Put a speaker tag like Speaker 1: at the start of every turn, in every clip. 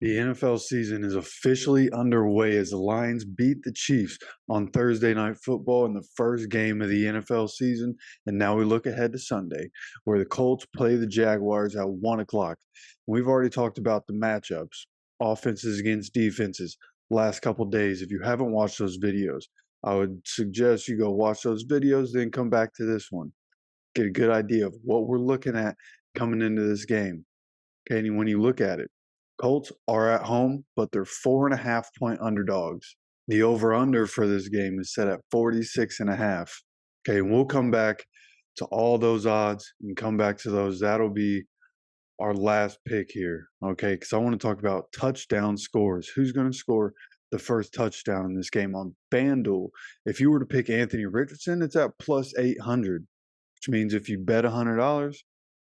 Speaker 1: The NFL season is officially underway as the Lions beat the Chiefs on Thursday Night Football in the first game of the NFL season. And now we look ahead to Sunday, where the Colts play the Jaguars at 1 o'clock. We've already talked about the matchups, offenses against defenses, last couple days. If you haven't watched those videos, I would suggest you go watch those videos, then come back to this one. Get a good idea of what we're looking at coming into this game. Okay, and when you look at it, Colts are at home, but they're 4.5 point underdogs. The over-under for this game is set at 46.5. Okay, and we'll come back to all those odds and come back to those. That'll be our last pick here. Okay, because I want to talk about touchdown scores. Who's going to score the first touchdown in this game on FanDuel? If you were to pick Anthony Richardson, it's at plus 800, which means if you bet $100,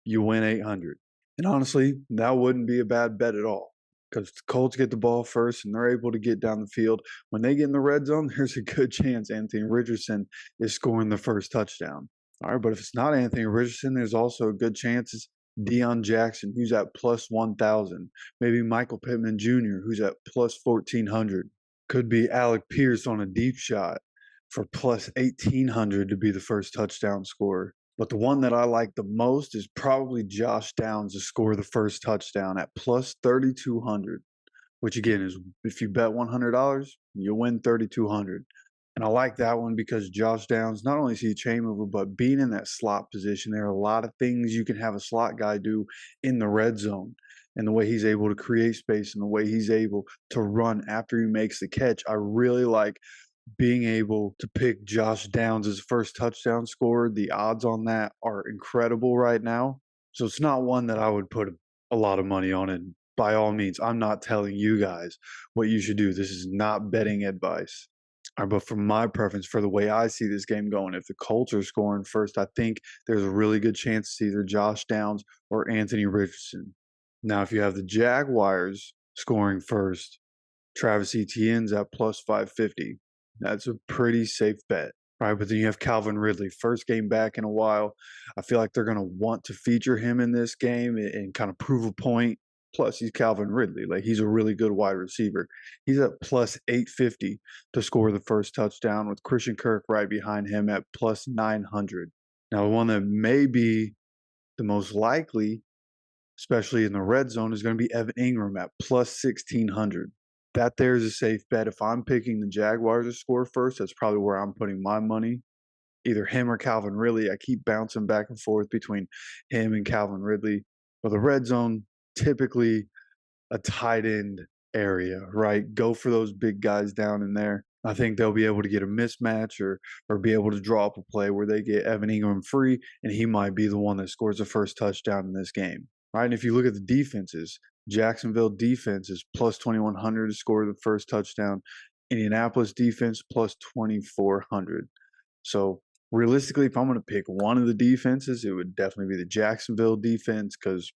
Speaker 1: you win 800. And honestly, that wouldn't be a bad bet at all because the Colts get the ball first and they're able to get down the field. When they get in the red zone, there's a good chance Anthony Richardson is scoring the first touchdown. All right, but if it's not Anthony Richardson, there's also a good chance it's Deion Jackson, who's at plus 1,000. Maybe Michael Pittman Jr., who's at plus 1,400. Could be Alec Pierce on a deep shot for plus 1,800 to be the first touchdown scorer. But the one that I like the most is probably Josh Downs to score the first touchdown at plus 3,200, which again is if you bet $100, you win 3,200. And I like that one because Josh Downs, not only is he a chain mover, but being in that slot position, there are a lot of things you can have a slot guy do in the red zone. And the way he's able to create space and the way he's able to run after he makes the catch, I really like being able to pick Josh Downs as first touchdown scorer. The odds on that are incredible right now. So it's not one that I would put a lot of money on. And by all means, I'm not telling you guys what you should do. This is not betting advice. All right, but for my preference, for the way I see this game going, if the Colts are scoring first, I think there's a really good chance it's either Josh Downs or Anthony Richardson. Now, if you have the Jaguars scoring first, Travis Etienne's at plus 550. That's a pretty safe bet, right? But then you have Calvin Ridley, first game back in a while. I feel like they're going to want to feature him in this game and kind of prove a point. Plus, he's Calvin Ridley. Like, he's a really good wide receiver. He's at plus 850 to score the first touchdown, with Christian Kirk right behind him at plus 900. Now, the one that may be the most likely, especially in the red zone, is going to be Evan Ingram at plus 1,600. That there's a safe bet. If I'm picking the Jaguars to score first, that's probably where I'm putting my money. Either him or Calvin Ridley. I keep bouncing back and forth between him and Calvin Ridley. But the red zone, typically a tight end area, right? Go for those big guys down in there. I think they'll be able to get a mismatch or be able to draw up a play where they get Evan Ingram free, and he might be the one that scores the first touchdown in this game. Right? And if you look at the defenses, Jacksonville defense is plus 2,100 to score the first touchdown. Indianapolis defense plus 2,400. So realistically, if I'm going to pick one of the defenses, it would definitely be the Jacksonville defense because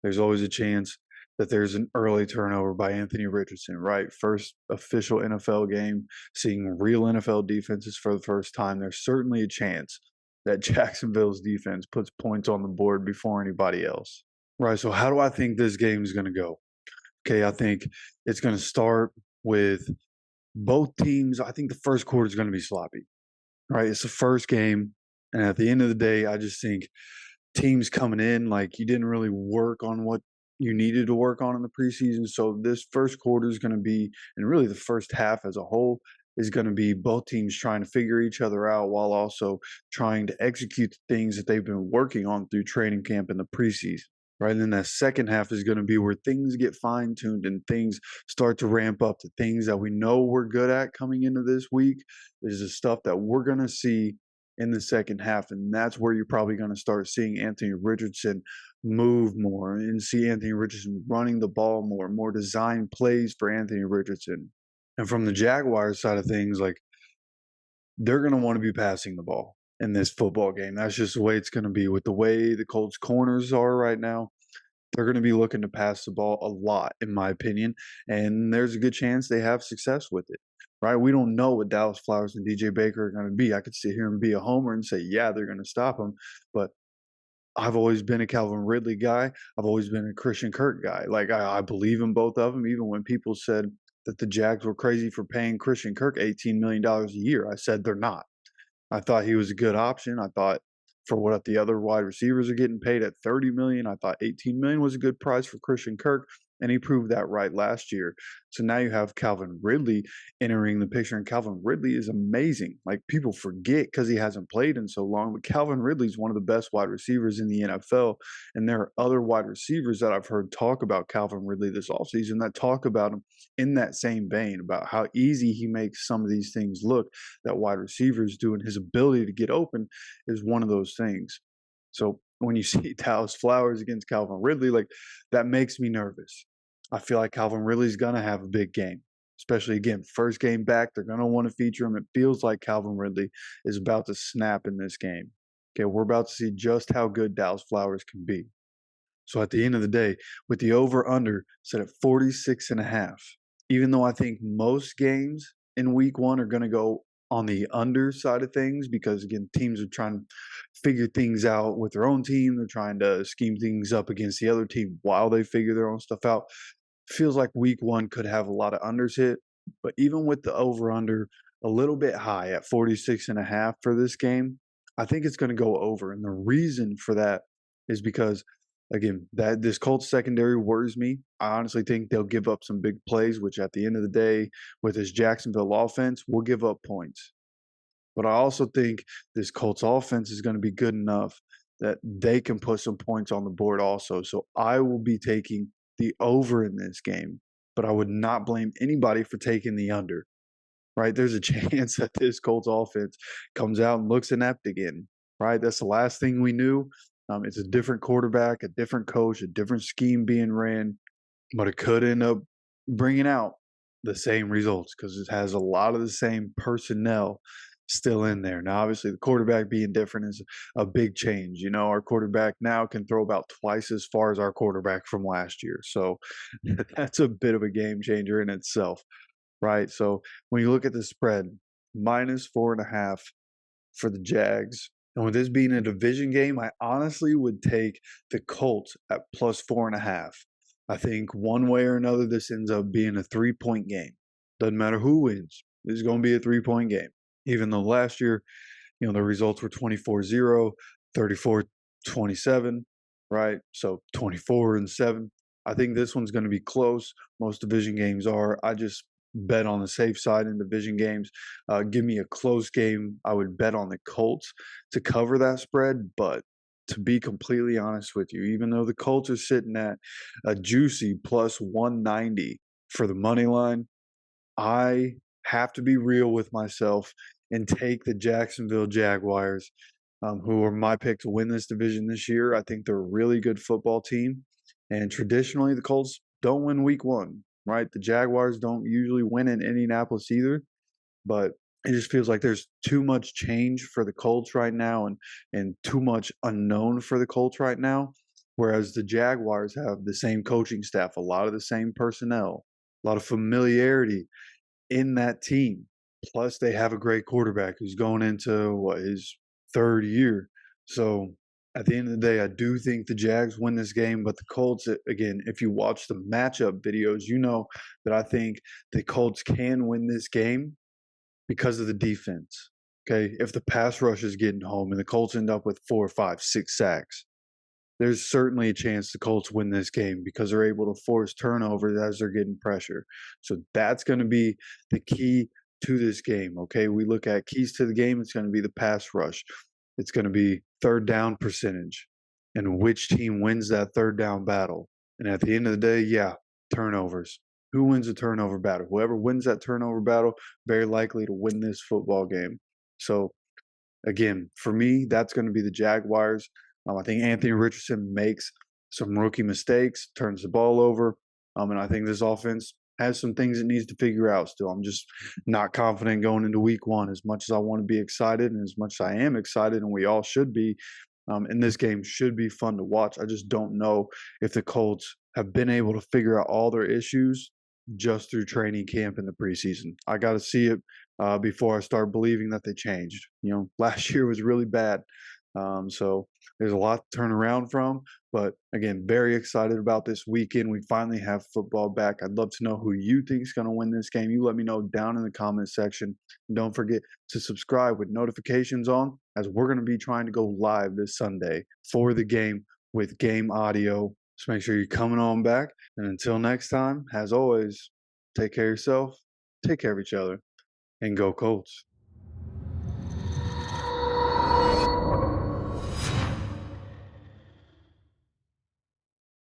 Speaker 1: there's always a chance that there's an early turnover by Anthony Richardson, right? First official NFL game, seeing real NFL defenses for the first time. There's certainly a chance that Jacksonville's defense puts points on the board before anybody else. Right, so how do I think this game is going to go? Okay, I think it's going to start with both teams. I think the first quarter is going to be sloppy. Right, it's the first game, and at the end of the day, I just think teams coming in like you didn't really work on what you needed to work on in the preseason. So this first quarter is going to be, and really the first half as a whole is going to be both teams trying to figure each other out while also trying to execute the things that they've been working on through training camp in the preseason. Right. And then that second half is going to be where things get fine tuned and things start to ramp up to things that we know we're good at coming into this week. There's the stuff that we're going to see in the second half. And that's where you're probably going to start seeing Anthony Richardson move more and see Anthony Richardson running the ball more design plays for Anthony Richardson. And from the Jaguars side of things, like they're going to want to be passing the ball in this football game. That's just the way it's going to be with the way the Colts corners are right now. They're going to be looking to pass the ball a lot, in my opinion, and there's a good chance they have success with it, right? We don't know what Dallas Flowers and DJ Baker are going to be. I could sit here and be a homer and say, yeah, they're going to stop them, but I've always been a Calvin Ridley guy. I've always been a Christian Kirk guy. Like I believe in both of them. Even when people said that the Jags were crazy for paying Christian Kirk $18 million a year, I said they're not. I thought he was a good option. I thought for what the other wide receivers are getting paid at 30 million, I thought 18 million was a good price for Christian Kirk, and he proved that right last year. So now you have Calvin Ridley entering the picture, and Calvin Ridley is amazing. Like people forget because he hasn't played in so long, but Calvin Ridley is one of the best wide receivers in the NFL, and there are other wide receivers that I've heard talk about Calvin Ridley this offseason that talk about him in that same vein about how easy he makes some of these things look that wide receivers do, and his ability to get open is one of those things. So when you see Dallas Flowers against Calvin Ridley, like that makes me nervous. I feel like Calvin Ridley's gonna have a big game, especially again, first game back. They're gonna want to feature him. It feels like Calvin Ridley is about to snap in this game. Okay, we're about to see just how good Dallas Flowers can be. So at the end of the day, with the over under set at 46 and a half, even though I think most games in week one are going to go on the under side of things because again, teams are trying to figure things out with their own team. They're trying to scheme things up against the other team while they figure their own stuff out. Feels like week one could have a lot of unders hit, but even with the over under a little bit high at 46 and a half for this game, I think it's going to go over. And the reason for that is because again, that this Colts secondary worries me. I honestly think they'll give up some big plays, which at the end of the day, with this Jacksonville offense, will give up points. But I also think this Colts offense is going to be good enough that they can put some points on the board also. So I will be taking the over in this game, but I would not blame anybody for taking the under, right? There's a chance that this Colts offense comes out and looks inept again, right? That's the last thing we knew. It's a different quarterback, a different coach, a different scheme being ran, but it could end up bringing out the same results because it has a lot of the same personnel still in there. Now, obviously, the quarterback being different is a big change. You know, our quarterback now can throw about twice as far as our quarterback from last year. So that's a bit of a game changer in itself, right? So when you look at the spread, minus 4.5 for the Jags. And with this being a division game, I honestly would take the Colts at plus 4.5. I think one way or another, this ends up being a 3-point game. Doesn't matter who wins. This is going to be a 3-point game. Even though last year, you know, the results were 24-0, 34-27, right? So 24-7. I think this one's going to be close. Most division games are. I just bet on the safe side in division games. Give me a close game. I would bet on the Colts to cover that spread. But to be completely honest with you, even though the Colts are sitting at a juicy plus 190 for the money line, I have to be real with myself and take the Jacksonville Jaguars, who are my pick to win this division this year. I think they're a really good football team. And traditionally, the Colts don't win week one, right? The Jaguars don't usually win in Indianapolis either. But it just feels like there's too much change for the Colts right now and too much unknown for the Colts right now. Whereas the Jaguars have the same coaching staff, a lot of the same personnel, a lot of familiarity in that team. Plus, they have a great quarterback who's going into his third year. So at the end of the day, I do think the Jags win this game, but the Colts, again, if you watch the matchup videos, you know that I think the Colts can win this game because of the defense. Okay. If the pass rush is getting home and the Colts end up with 4, 5, 6 sacks, there's certainly a chance the Colts win this game because they're able to force turnovers as they're getting pressure. So that's going to be the key to this game. Okay. We look at keys to the game. It's going to be the pass rush. It's going to be third down percentage and which team wins that third down battle. And at the end of the day, yeah, turnovers. Who wins a turnover battle? Whoever wins that turnover battle, very likely to win this football game. So again, for me, that's going to be the Jaguars. I think Anthony Richardson makes some rookie mistakes, turns the ball over, and I think this offense has some things it needs to figure out still. I'm just not confident going into week one as much as I want to be excited and as much as I am excited, and we all should be. And this game should be fun to watch. I just don't know if the Colts have been able to figure out all their issues just through training camp in the preseason. I got to see it before I start believing that they changed. You know, last year was really bad. So There's a lot to turn around from, but again, very excited about this weekend. We finally have football back. I'd love to know who you think is going to win this game. You let me know down in the comment section. And don't forget to subscribe with notifications on, as we're going to be trying to go live this Sunday for the game with game audio. So make sure you're coming on back. And until next time, as always, take care of yourself, take care of each other, and go Colts.